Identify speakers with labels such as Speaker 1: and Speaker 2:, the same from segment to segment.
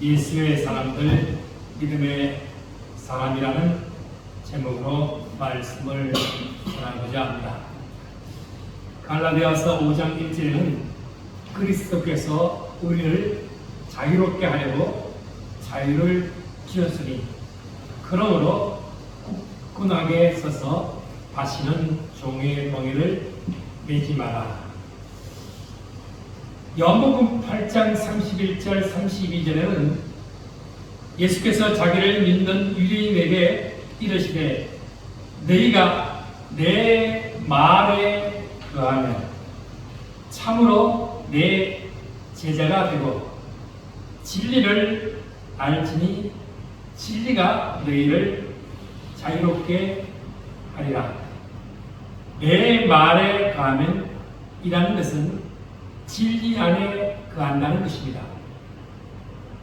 Speaker 1: 예수의 사람들, 믿음의 사람이라는 제목으로 말씀을 전하고자 합니다. 갈라디아서 5장 1절에는 그리스도께서 우리를 자유롭게 하려고 자유를 주셨으니 그러므로 굳건하게 서서 다시는 종의 멍에를 매지 마라. 요한복음 8장 31절 32절에는 예수께서 자기를 믿는 유대인에게 이르시되 너희가 내 말에 거하면 참으로 내 제자가 되고 진리를 알지니 진리가 너희를 자유롭게 하리라. 내 말에 거하면 이라는 것은 진리 안에 거한다는 것입니다.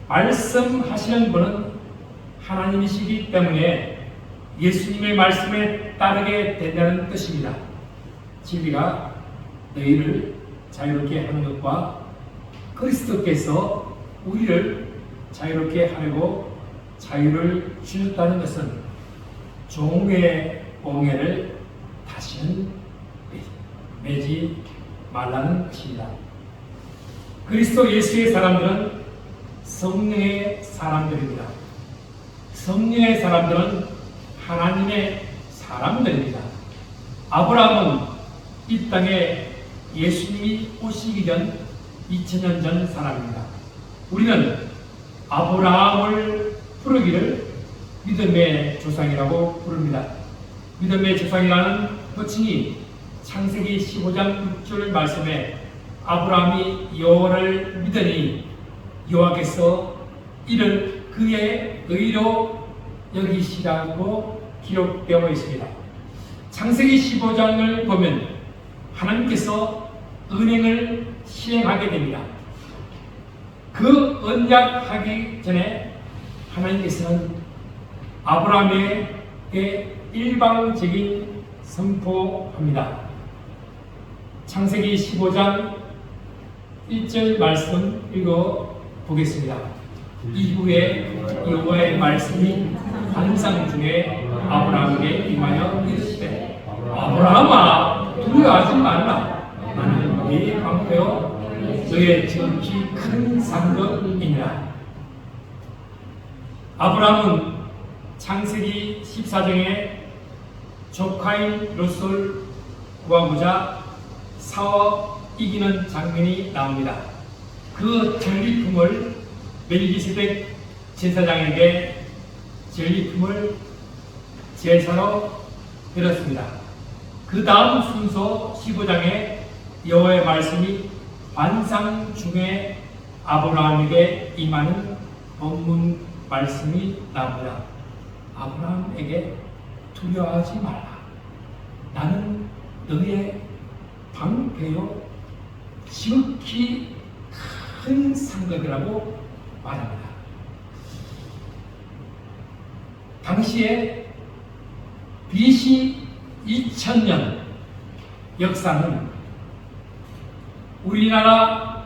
Speaker 1: 말씀하시는 분은 하나님이시기 때문에 예수님의 말씀에 따르게 된다는 뜻입니다. 진리가 너희를 자유롭게 하는 것과 그리스도께서 우리를 자유롭게 하려고 자유를 주셨다는 것은 종의 멍에를 다시는 매지 말라는 것입니다. 그리스도 예수의 사람들은 성령의 사람들입니다. 성령의 사람들은 하나님의 사람들입니다. 아브라함은 이 땅에 예수님이 오시기 전 2000년 전 사람입니다. 우리는 아브라함을 부르기를 믿음의 조상이라고 부릅니다. 믿음의 조상이라는 호칭이 창세기 15장 6절 말씀에 아브라함이 여호와를 믿으니 여호와께서 이를 그의 의로 여기시라고 기록되어 있습니다. 창세기 15장을 보면 하나님께서 은행을 시행하게 됩니다. 그 언약하기 전에 하나님께서는 아브라함에게 일방적인 선포합니다. 창세기 15장 1절 말씀 읽어보겠습니다. 이후에 여호와의 말씀이 환상 중에 아브라함에게 임하여 이르시되 아브라함아 두려워하지 말라. 나는 네 방패요 너의 지극히 큰 상급이니라. 아브라함은 창세기 14장에 조카인 롯을 구하고자 싸워 이기는 장면이 나옵니다. 그 전리품을 멜기세덱 제사장에게 전리품을 제사로 드렸습니다. 그 다음 순서 15장에 여호와의 말씀이 환상 중에 아브라함에게 임하는 본문 말씀이 나옵니다. 아브라함에게 두려워하지 말라. 나는 너의 방패요 지극히 큰 상급이라고 말합니다. 당시에 BC 2000년 역사는 우리나라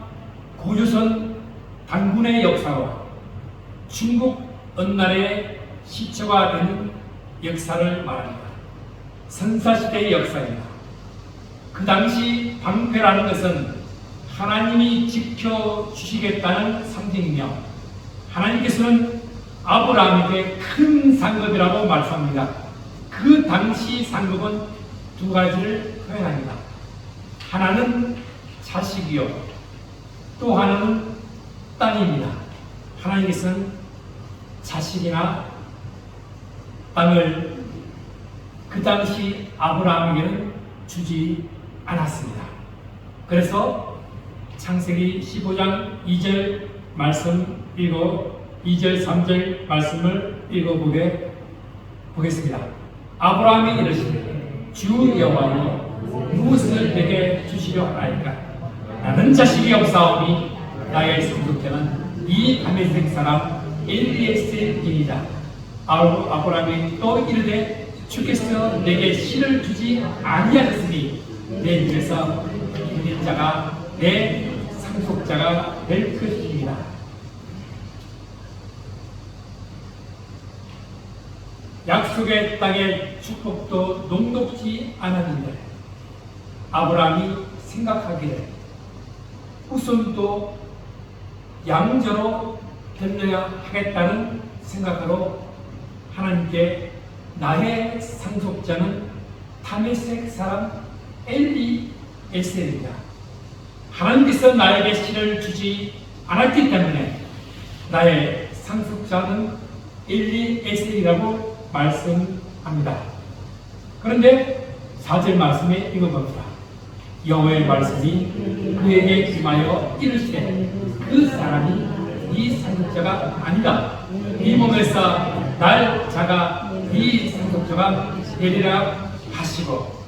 Speaker 1: 고조선 단군의 역사와 중국 언날의 시초가 되는 역사를 말합니다. 선사시대의 역사입니다. 그 당시 방패라는 것은 하나님이 지켜주시겠다는 상징이며 하나님께서는 아브라함에게 큰 상급이라고 말씀합니다. 그 당시 상급은 두 가지를 표현합니다. 하나는 자식이요 또 하나는 땅입니다. 하나님께서는 자식이나 땅을 그 당시 아브라함에게는 주지 않았습니다. 그래서 창세기 15장 2절 말씀 2절 3절 말씀을 읽어보겠습니다. 아브라함이 이르시되 주 여호와여 무엇을 내게 주시려 하나이까? 나는 자식이 없사오니 나의 상속자는 이 다메섹 사람 엘리에셀이니라. 아브라함이 또 이르되 주께서 내게 씨를 주지 아니하셨으니 내 입에서 믿는 자가 내 상속자가 될 것입니다. 약속의 땅의 축복도 녹록지 않았는데 아브라함이 생각하기를 후손도 양저로 되려야 하겠다는 생각으로 하나님께 나의 상속자는 다메섹 사람 엘리에셀이다. 하나님께서 나에게 씨를 주지 않았기 때문에 나의 상속자는 엘리에셀이라고 말씀합니다. 그런데 4절 말씀에 읽어봅니다. 여호와의 말씀이 그에게 임하여 이르시되 그 사람이 네 상속자가 아니다. 네 몸에서 날 자가 네 상속자가 되리라 하시고,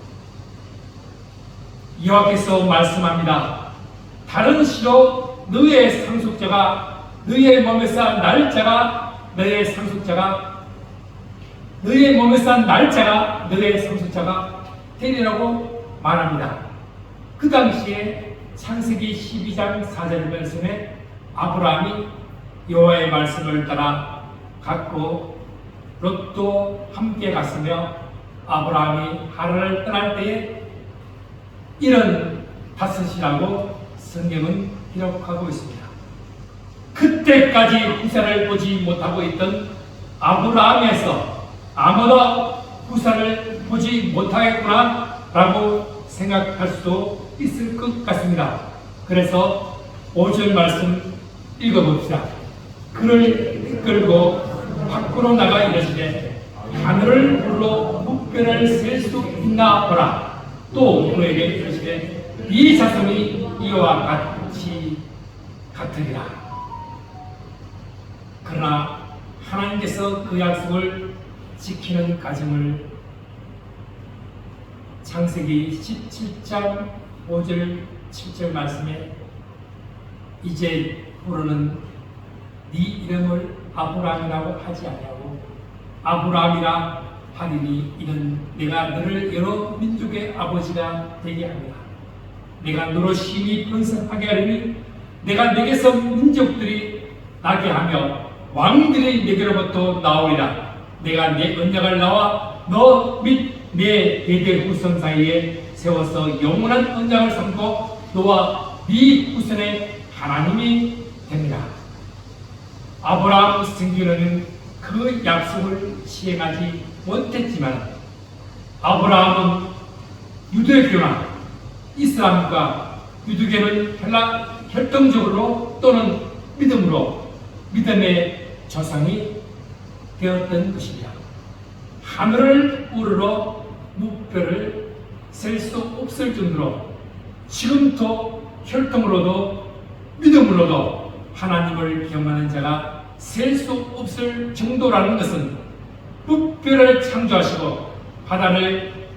Speaker 1: 여호와께서 말씀합니다. 다른 시로 너의 상속자가 너의 몸에서 날짜가 너의 상속자가 너의 몸에서 날짜가 너의 상속자가 되리라고 말합니다. 그 당시에 창세기 12장 4절 말씀에 아브라함이 여호와의 말씀을 따라 갔고 롯도 함께 갔으며 아브라함이 하란을 떠날 때에 이런 다섯이라고 성경은 기록하고 있습니다. 그때까지 후사를 보지 못하고 있던 아브라함에서 아무도 후사를 보지 못하겠구나 라고 생각할 수도 있을 것 같습니다. 그래서 5절 말씀 읽어봅시다. 그를 이끌고 밖으로 나가 이르시되 하늘을 불러 묵변을 셀 수 있나 보라. 또 그에게 이르시되 이 자손이 이와 같이 같으리라. 그러나 하나님께서 그 약속을 지키는 과정을 창세기 17장 5절 7절 말씀에 이제부로는 네 이름을 아브라함이라고 하지 아니하고 아브라함이라 하리니 이는 내가 너를 여러 민족의 아버지가 되게 합니다. 내가 너로 심히 번성하게 하리니 내가 내게서 민족들이 나게 하며 왕들이 내게로부터 나오리라. 내가 내 언약을 나와 너 및 내 대대 후손 사이에 세워서 영원한 언약을 삼고 너와 네 후손의 하나님이 됩니다. 아브라함 생존에는 그 약속을 시행하지 못했지만 아브라함은 유대교나 이슬람과 유대교는 혈통적으로 또는 믿음으로 믿음의 조상이 되었던 것입니다. 하늘을 우러러 묵표를 셀 수 없을 정도로 지금도 혈통으로도 믿음으로도 하나님을 경험하는 자가 셀 수 없을 정도라는 것은 묵표를 창조하시고 바다를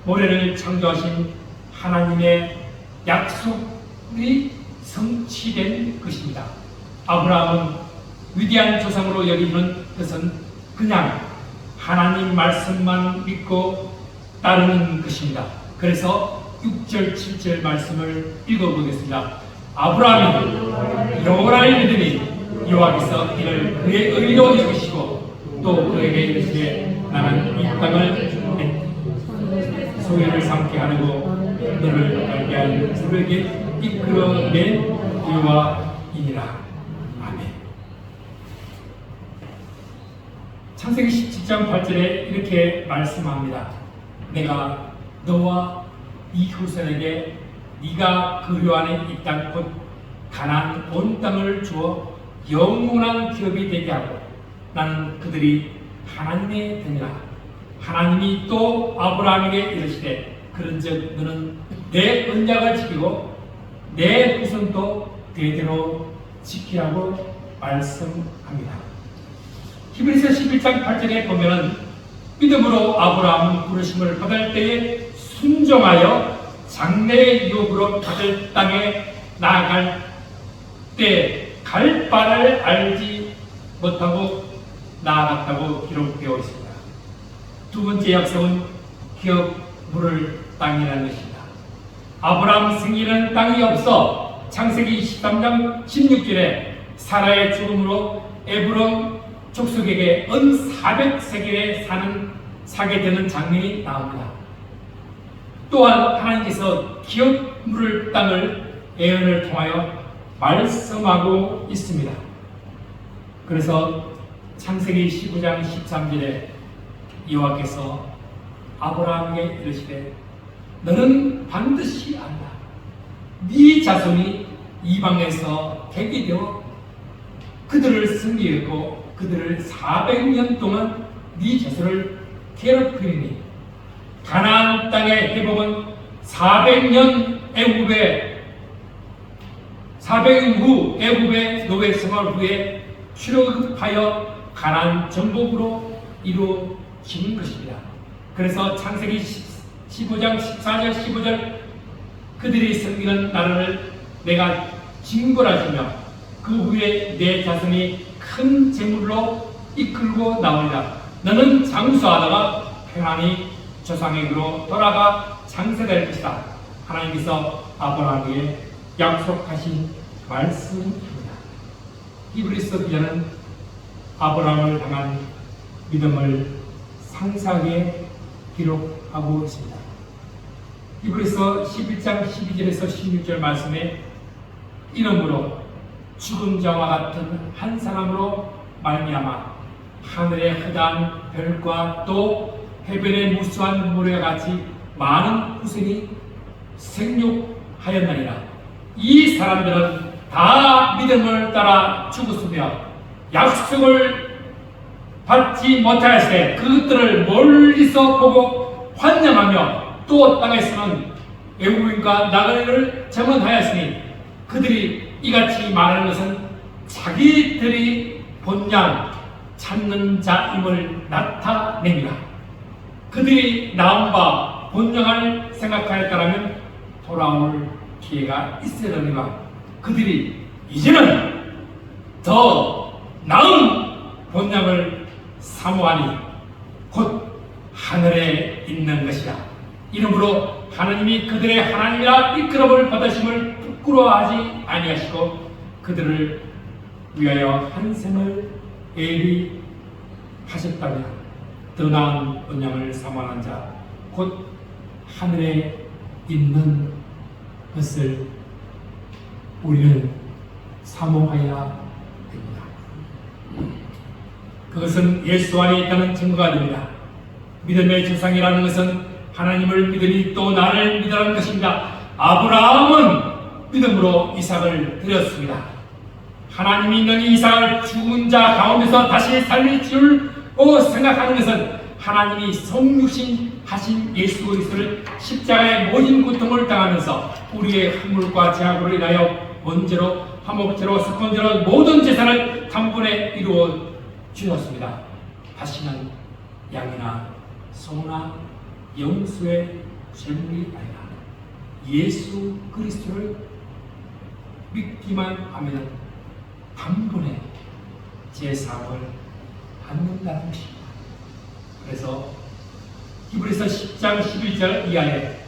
Speaker 1: 모래를 창조하신 하나님의 약속이 성취된 것입니다. 아브라함은 위대한 조상으로 여기는 것은 그냥 하나님 말씀만 믿고 따르는 것입니다. 그래서 6절 7절 말씀을 읽어보겠습니다. 아브라함이 여호와를 믿으니 여호와께서 이를 그의 의로 여기시고 또 그에게 이르시되 나는 이 땅을 소유를 삼게 하려고 너를 알게 할 주에게 이끌어낸 여호와이니라. 아멘. 창세기 17장 8절에 이렇게 말씀합니다. 내가 너와 네 후손에게 네가 그리워하는 이 땅 곧 가나안 온 땅을 주어 영원한 기업이 되게 하고 나는 그들이 하나님의 되니라. 하나님이 또 아브라함에게 이르시되 그런즉 너는 내 언약을 지키고 내 후손도 대대로 지키라고 말씀합니다. 히브리서 11장 8절에 보면은 믿음으로 아브라함은 부르심을 받을 때에 순종하여 장래의 유업으로 받을 땅에 나아갈 때 갈 바를 알지 못하고 나아갔다고 기록되어 있습니다. 두 번째 약속은 기업 물을 땅이라는 것입니다. 아브라함 생기는 땅이 없어 창세기 23장 16절에 사라의 죽음으로 에브론 족속에게 은 400세겔에 사게 되는 장면이 나옵니다. 또한 하나님께서 기업 물을 땅을 예언을 통하여 말씀하고 있습니다. 그래서 창세기 19장 13절에 여호와께서 아브라함에게 이르시되 너는 반드시 안다. 네 자손이 이방에서 객이 되어 그들을 승리했고 그들을 400년 동안 네 자손을 괴롭히리니 가나안 땅의 회복은 400년 후 애굽의 노예 생활 후에 출애굽하여 가나안 정복으로 이루어지는 것입니다. 그래서 창세기 15장 14절 15절 그들이 섬기는 나라를 내가 징벌하시며 그 후에 내 자손이 큰 재물로 이끌고 나오리라. 너는 장수하다가 평안히 조상에게로 돌아가 장세될 것이다. 하나님께서 아브라함에게 약속하신 말씀입니다. 히브리서 기자는 아브라함을 향한 믿음을 상세하게 기록하고 있습니다. 히브리서 11장 12절에서 16절 말씀에 이러므로 죽은 자와 같은 한 사람으로 말미암아 하늘의 흐단 별과 또 해변의 무수한 모래와 같이 많은 후손이 생육하였나니라. 이 사람들은 다 믿음을 따라 죽었으며 약속을 받지 못하였을 때 그것들을 멀리서 보고 환영하며 또 땅에서는 애국인과 나그네를 점원하였으니 그들이 이같이 말하는 것은 자기들이 본냥 찾는 자임을 나타냅니다. 그들이 나음바 본냥을 생각하였다면 돌아올 기회가 있으려니와 그들이 이제는 더 나은 본냥을 사모하니 곧 하늘에 있는 것이라. 이러므로 하나님이 그들의 하나님이라 이끌어볼 받으심을 부끄러워하지 아니하시고 그들을 위하여 한 생을 예비하셨다면 더 나은 본향을 사모하는 자 곧 하늘에 있는 것을 우리는 사모하여야 됩니다. 그것은 예수 안에 있다는 증거가 됩니다. 믿음의 조상이라는 것은 하나님을 믿으니 또 나를 믿으라는 것입니다. 아브라함은 믿음으로 이삭을 드렸습니다. 하나님이 있는 이삭을 죽은 자 가운데서 다시 살릴 줄로 생각하는 것은 하나님이 성육신 하신 예수 그리스도를 십자가의 모진 고통을 당하면서 우리의 허물과 죄악으로 인하여 번제로 화목제로 석번제로 모든 제사를 단번에 이루어 주셨습니다. 다시는 양이나 소나 영수의 제물이 아니라 예수 그리스도를 믿기만 하면 단번에 제사함을 받는다는 것입니다. 그래서 히브리서 10장 11절 이하에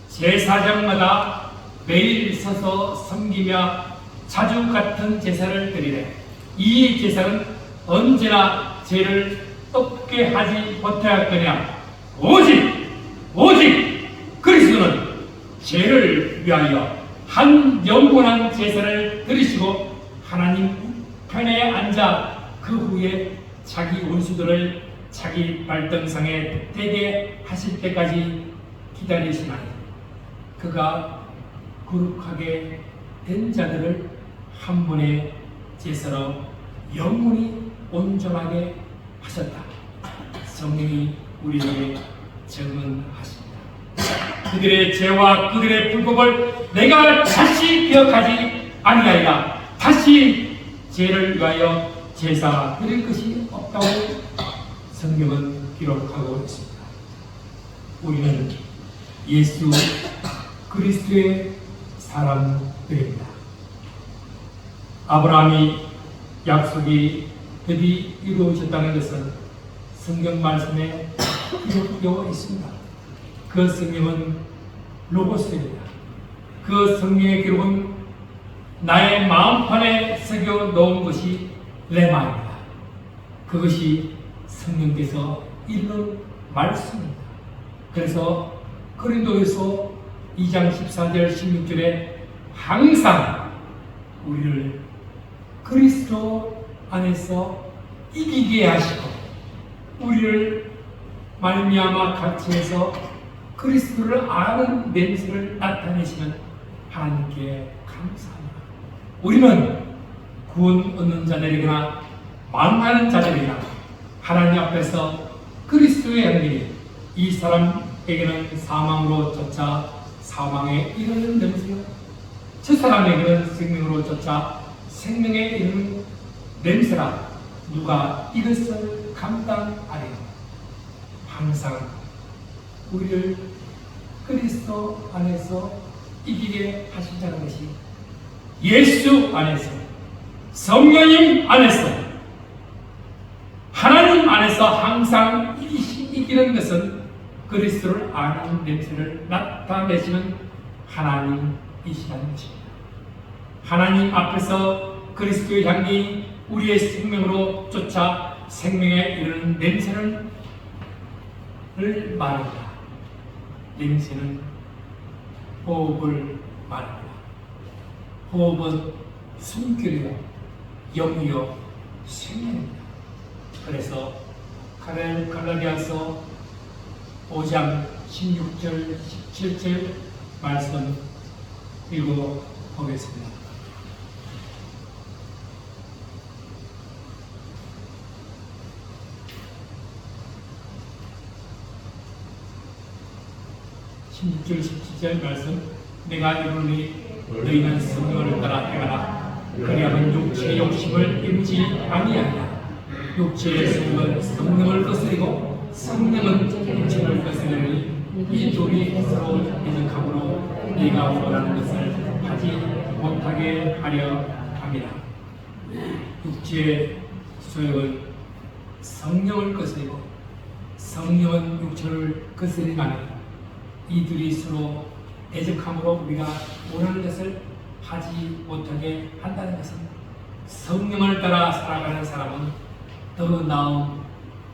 Speaker 1: 제사장마다 매일 서서 섬기며 자주 같은 제사를 드리되 이 제사는 언제나 죄를 없게 하지 못하였거냐 오직 그리스도는 죄를 위하여 한 영원한 제사를 드리시고 하나님 편에 앉아 그 후에 자기 원수들을 자기 발등상에 대게 하실 때까지 기다리시나니 그가 거룩하게 된 자들을 한 번의 제사로 영원히 온전하게 하셨다. 성령이 우리에게 증언하십니다. 그들의 죄와 그들의 불법을 내가 다시 기억하지 아니하리라. 다시 죄를 위하여 제사 드릴 것이 없다고 성경은 기록하고 있습니다. 우리는 예수 그리스도의 사람들입니다. 아브라함이 약속이 드디어 이루어졌다는 것은 성경 말씀에 기록되어 있습니다. 그 성경은 로고스입니다. 그 성경의 기록은 나의 마음판에 새겨 놓은 것이 레마입니다. 그것이 성령께서 이루는 말씀입니다. 그래서 고린도후서 2장 14절 16절에 항상 우리를 그리스도 안에서 이기게 하시고 우리를 말미암아 같이 해서 그리스도를 아는 냄새를 나타내시는 하나님께 감사합니다. 우리는 구원 얻는 자들이거나 망하는 자들이나 하나님 앞에서 그리스도의 향기이 이 사람에게는 사망으로 쫓아 사망에 이르는 냄새요, 저 사람에게는 생명으로 쫓아 생명에 이르는 냄새라. 누가 이것을 감당하리요? 항상 우리를 그리스도 안에서 이기게 하신다는 것이 예수 안에서, 성령님 안에서, 하나님 안에서 항상 이기는 것은 그리스도를 아는 냄새를 나타내시는 하나님이시라는 것입니다. 하나님 앞에서 그리스도의 향기 우리의 생명으로 쫓아 생명에 이르는 냄새를 말합니다. 냄새는 호흡을 말합니다. 호흡은 숨결이요 영이요 생명입니다. 그래서 갈라디아서 5장 16절 17절 말씀 읽어보겠습니다. (16절 17절) 말씀. 내가 이르노니 너희는 성령을 따라 행하라. 그리하면 육체의 욕심을 이루지 아니하리라. 육체의 성은 성령을 거스리고 성령은 육체를 거스리니 이 둘이 서로 대적함으로 네가 원하는 것을 하지 못하게 하려 합니다. 육체의 소욕은 성령을 거스리고 성령은 육체를 거스리나니 이들이 서로 대적함으로 우리가 원하는 것을 하지 못하게 한다는 것은 성령을 따라 살아가는 사람은 더 나은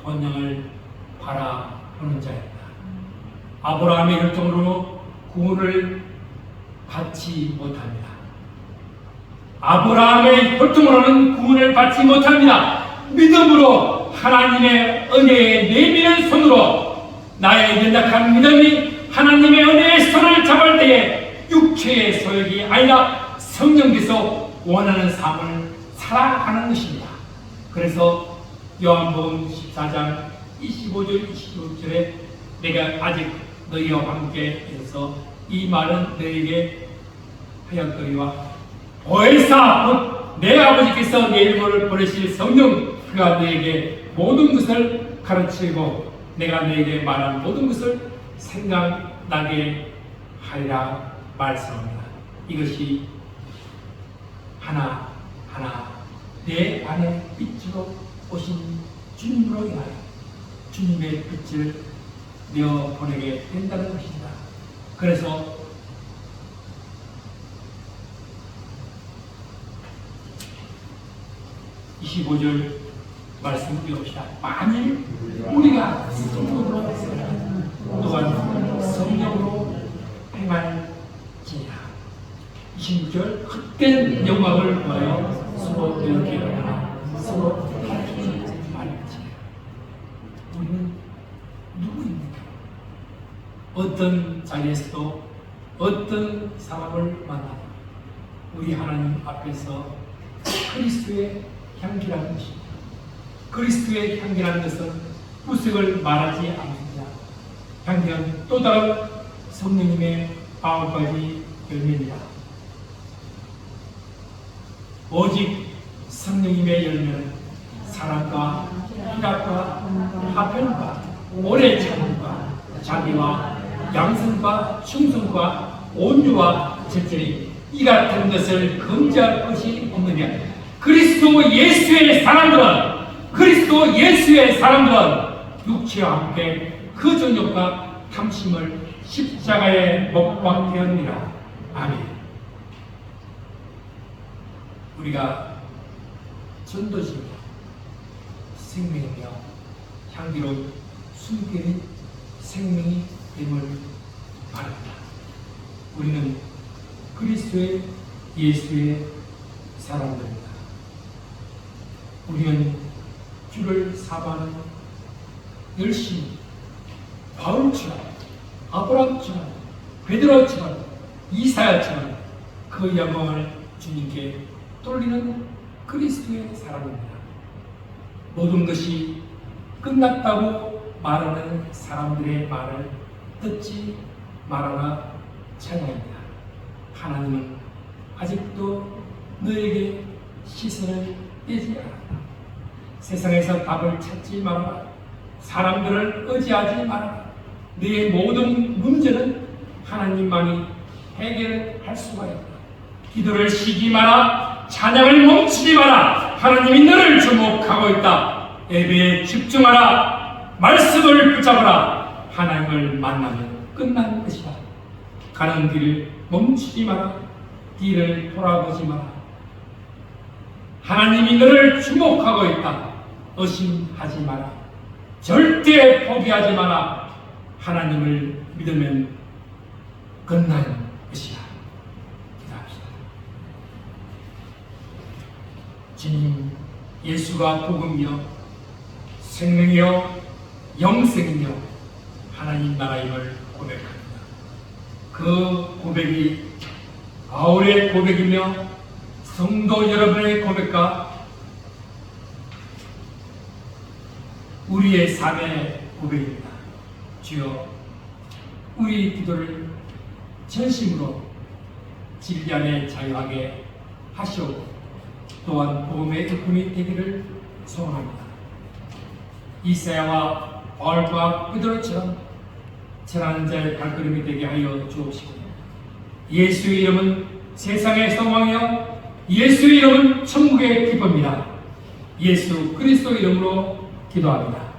Speaker 1: 번영을 바라보는 자입니다. 아브라함의 혈통으로 구원을 받지 못합니다. 아브라함의 혈통으로는 구원을 받지 못합니다. 믿음으로 하나님의 은혜에 내미는 손으로 나의 연약한 믿음이 하나님의 은혜의 손을 잡을 때에 육체의 소욕이 아니라 성령께서 원하는 삶을 살아가는 것입니다. 그래서 요한복음 14장 25절 26절에 내가 아직 너희와 함께 있어서 이 말은 너희에게 하였거니와 보혜사 내 아버지께서 내 이름을 보내실 성령 그가 너희에게 모든 것을 가르치고 내가 너희에게 말한 모든 것을 생각나게 하리라 말씀합니다. 이것이 하나하나 내 안에 빛으로 오신 주님으로 인하여 주님의 빛을 내어 보내게 된다는 것입니다. 그래서 (25절) 말씀 읽읍시다. 만일 우리가 성령으로 또한 성령으로 행할지니라. 26절 헛된 영광을 구하여 서로 이렇게 하나 서로 가르치는 말이지. 우리는 누구입니까? 어떤 자리에서도 어떤 사람을 만나도 우리 하나님 앞에서 그리스도의 향기라는 것입니다. 그리스도의 향기라는 것은 무색을 말하지 않습니다. 향기는 또 다른 성령님의 9가지 열매입니다. 오직 성령님의 열매는 사랑과 희락과 화평과 오래 참음과 자비와 양선과 충성과 온유와 절제니 이 같은 것을 금지할 것이 없느냐. 그리스도 예수의 사람들은 육체와 함께 그 정욕과 탐심을 십자가에 못 박되었느니라. 아멘. 우리가 전도지입니다. 생명이며 향기로운 숨결이 생명이 됨을 말합니다. 우리는 그리스도의 예수의 사람들입니다. 우리는 주를 사모하는 열심히 바울처럼 아브라함처럼 베드로처럼 이사야처럼 그 영광을 주님께 돌리는 그리스도의 사람입니다. 모든 것이 끝났다고 말하는 사람들의 말을 듣지 말아라 찬양합니다. 하나님은 아직도 너에게 시선을 떼지 않았다. 세상에서 답을 찾지 말아라. 사람들을 의지하지 말아라. 너의 모든 문제는 하나님만이 해결할 수가 있다. 기도를 쉬지 마라. 찬양을 멈추지 마라. 하나님이 너를 주목하고 있다. 예배에 집중하라. 말씀을 붙잡아라. 하나님을 만나면 끝난 것이다. 가는 길을 멈추지 마라. 뒤를 돌아보지 마라. 하나님이 너를 주목하고 있다. 의심하지 마라. 절대 포기하지 마라. 하나님을 믿으면 끝나는 것이다. 기도합시다. 주님, 예수가 복음이요 생명이요 영생이요 하나님 나라임을 고백합니다. 그 고백이 바울의 고백이며 성도 여러분의 고백과 우리의 삶의 고백입니다. 주여, 우리 기도를 전심으로 진리 안에 자유하게 하시고 또한 복음의 일꾼이 되기를 소원합니다. 이사야와 바울과 베드로처럼 전하는 자의 발걸음이 되게 하여 주옵시고, 예수의 이름은 세상의 소망이요 예수의 이름은 천국의 기쁨입니다. 예수 그리스도 이름으로 기도합니다.